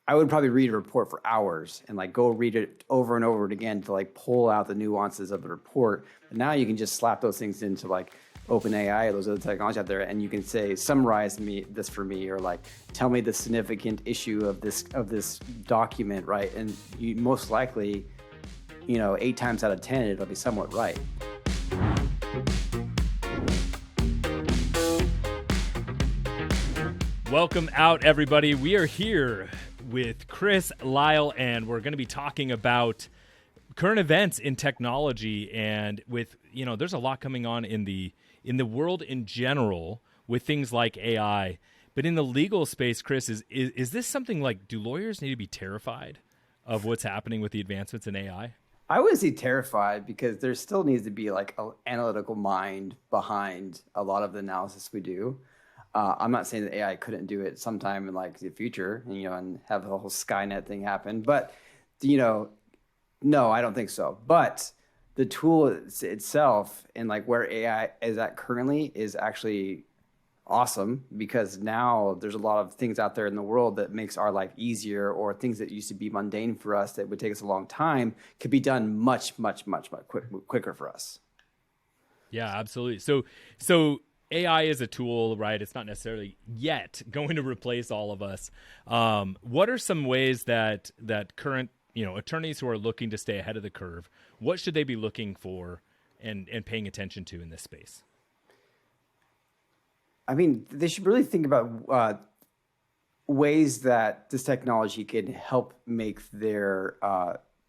I would probably read a report for hours and like go read it over and over again to like pull out the nuances of the report. But now you can just slap those things into like OpenAI or those other technologies out there, and you can say, summarize this for me, or like tell me the significant issue of this document, right? And you most likely, 8 times out of 10, it'll be somewhat right. Welcome out, everybody. We are here with Chris Lyle, and we're going to be talking about current events in technology. And with, there's a lot coming on in the world in general with things like AI. But in the legal space, Chris, is this something like, do lawyers need to be terrified of what's happening with the advancements in AI? I wouldn't say terrified, because there still needs to be like an analytical mind behind a lot of the analysis we do. I'm not saying that AI couldn't do it sometime in like the future, and have the whole Skynet thing happen. But, no, I don't think so. But the tool itself and like where AI is at currently is actually awesome, because now there's a lot of things out there in the world that makes our life easier, or things that used to be mundane for us that would take us a long time could be done much quicker for us. Yeah, absolutely. So AI is a tool, right? It's not necessarily yet going to replace all of us. What are some ways that current attorneys who are looking to stay ahead of the curve, what should they be looking for and paying attention to in this space? I mean, they should really think about ways that this technology can help make their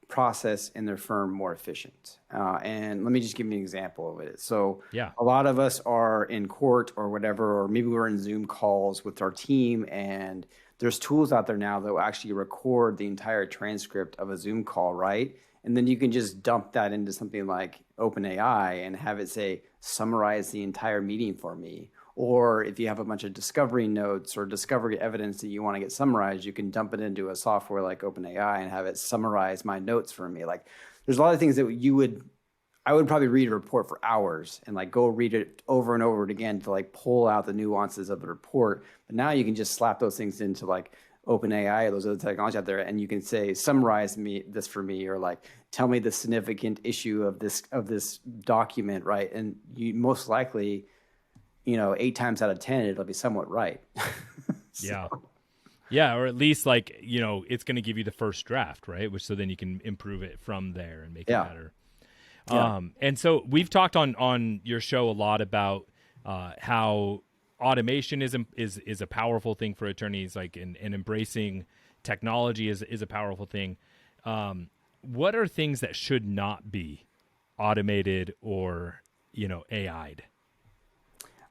process in their firm more efficient. And let me just give you an example of it. So a lot of us are in court or whatever, or maybe we're in Zoom calls with our team, and there's tools out there now that will actually record the entire transcript of a Zoom call, right? And then you can just dump that into something like OpenAI and have it say, summarize the entire meeting for me. Or if you have a bunch of discovery notes or discovery evidence that you want to get summarized, you can dump it into a software like OpenAI and have it summarize my notes for me. Like, there's a lot of things that I would probably read a report for hours and like go read it over and over again to like pull out the nuances of the report. But now you can just slap those things into like OpenAI or those other technologies out there, and you can say, summarize this for me, or like tell me the significant issue of this document, right? And you most likely, 8 times out of 10, it'll be somewhat right. So. Yeah. Or at least like, it's going to give you the first draft, right? So then you can improve it from there and make it better. Yeah. And so we've talked on your show a lot about how automation is a powerful thing for attorneys, like, and embracing technology is a powerful thing. What are things that should not be automated or, AI'd?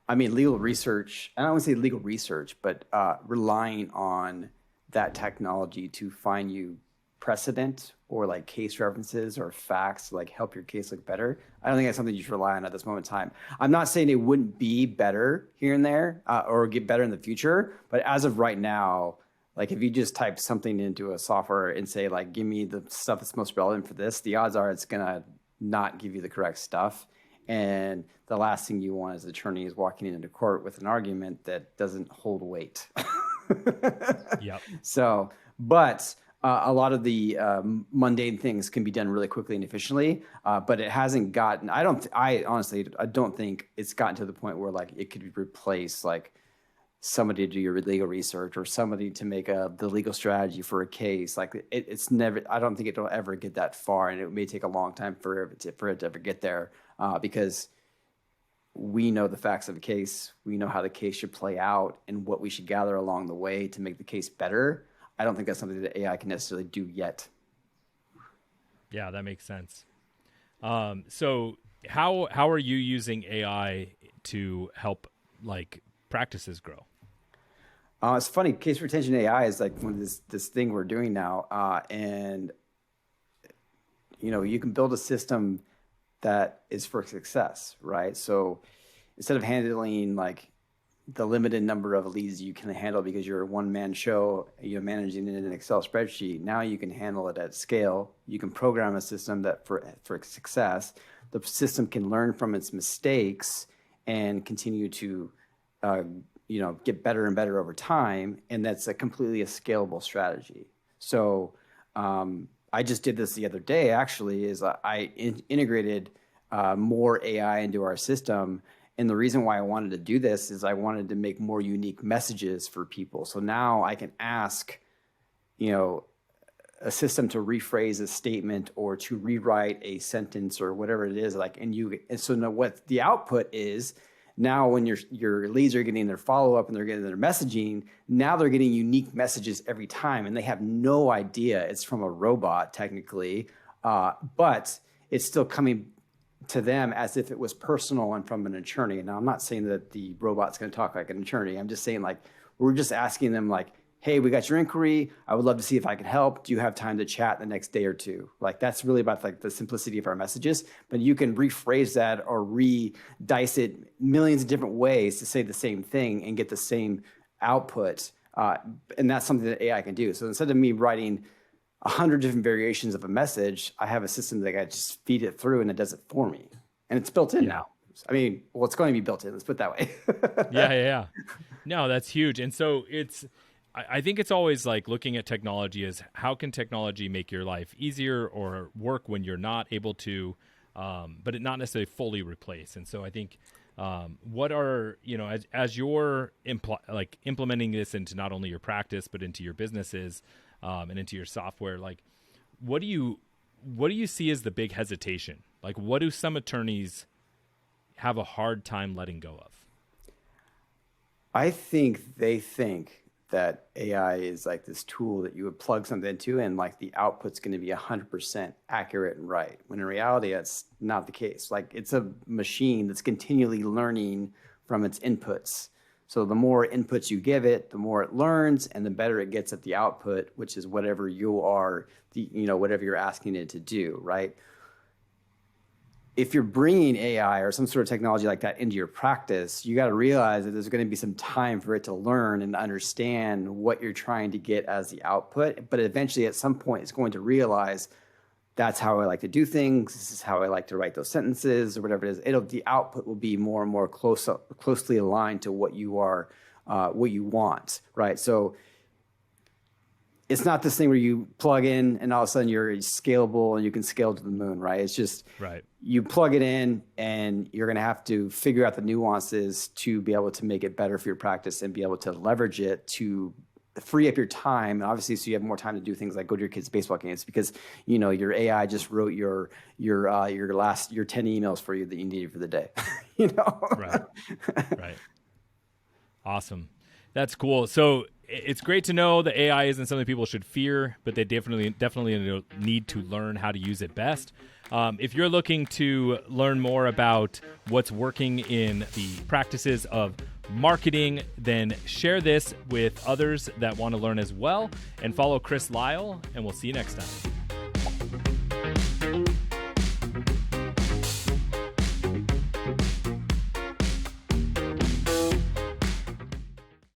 I mean, legal research, I don't want to say legal research, but relying on that technology to find you precedent or like case references or facts to like help your case look better. I don't think that's something you should rely on at this moment in time. I'm not saying it wouldn't be better here and there or get better in the future, but as of right now, like if you just type something into a software and say like, give me the stuff that's most relevant for this, the odds are it's going to not give you the correct stuff. And the last thing you want as an attorney is walking into court with an argument that doesn't hold weight. Yep. So, but a lot of the mundane things can be done really quickly and efficiently, but it hasn't gotten, I honestly don't think it's gotten to the point where like it could replace like somebody to do your legal research or somebody to make the legal strategy for a case. Like it's never, I don't think it'll ever get that far, and it may take a long time for it to ever get there. Because we know the facts of the case, we know how the case should play out and what we should gather along the way to make the case better. I don't think that's something that AI can necessarily do yet. Yeah, that makes sense. So how are you using AI to help like practices grow? It's funny, case retention AI is like one of this thing we're doing now, and you can build a system that is for success, right? So instead of handling like the limited number of leads you can handle because you're a one-man show, you're managing it in an Excel spreadsheet, now you can handle it at scale. You can program a system that for success, the system can learn from its mistakes and continue to get better and better over time, and that's completely a scalable strategy. So I just did this the other day, actually, is integrated more AI into our system. And the reason why I wanted to do this is I wanted to make more unique messages for people. So now I can ask, a system to rephrase a statement or to rewrite a sentence or whatever it is. And so now what the output is, now when your leads are getting their follow-up and they're getting their messaging, now they're getting unique messages every time, and they have no idea it's from a robot technically, but it's still coming to them as if it was personal and from an attorney. Now, I'm not saying that the robot's going to talk like an attorney. I'm just saying, we're just asking them, hey, we got your inquiry. I would love to see if I can help. Do you have time to chat the next day or two? That's really about the simplicity of our messages, but you can rephrase that or re-dice it millions of different ways to say the same thing and get the same output. And that's something that AI can do. So instead of me writing 100 different variations of a message, I have a system that I just feed it through and it does it for me. And it's built in now. I mean, it's going to be built in. Let's put it that way. Yeah. No, that's huge. And so I think it's always looking at technology as how can technology make your life easier or work when you're not able to, but it not necessarily fully replace. And so I think what are, as you're implementing this into not only your practice, but into your businesses and into your software, what do you see as the big hesitation? What do some attorneys have a hard time letting go of? I think they think that AI is this tool that you would plug something into and the output's going to be 100% accurate and right. When in reality, that's not the case. It's a machine that's continually learning from its inputs. So the more inputs you give it, the more it learns and the better it gets at the output, which is whatever whatever you're asking it to do, right? If you're bringing AI or some sort of technology like that into your practice, you got to realize that there's going to be some time for it to learn and understand what you're trying to get as the output. But eventually, at some point, it's going to realize that's how I like to do things. This is how I like to write those sentences or whatever it is. The output will be more and more closely aligned to what you want, right? So it's not this thing where you plug in and all of a sudden you're scalable and you can scale to the moon, right? It's just you plug it in and you're going to have to figure out the nuances to be able to make it better for your practice and be able to leverage it to free up your time. And obviously, so you have more time to do things like go to your kids' baseball games because, your AI just wrote your 10 emails for you that you needed for the day, Right. Awesome. That's cool. So it's great to know that AI isn't something people should fear, but they definitely need to learn how to use it best. If you're looking to learn more about what's working in the practices of marketing, then share this with others that want to learn as well, and follow Chris Lyle, and we'll see you next time.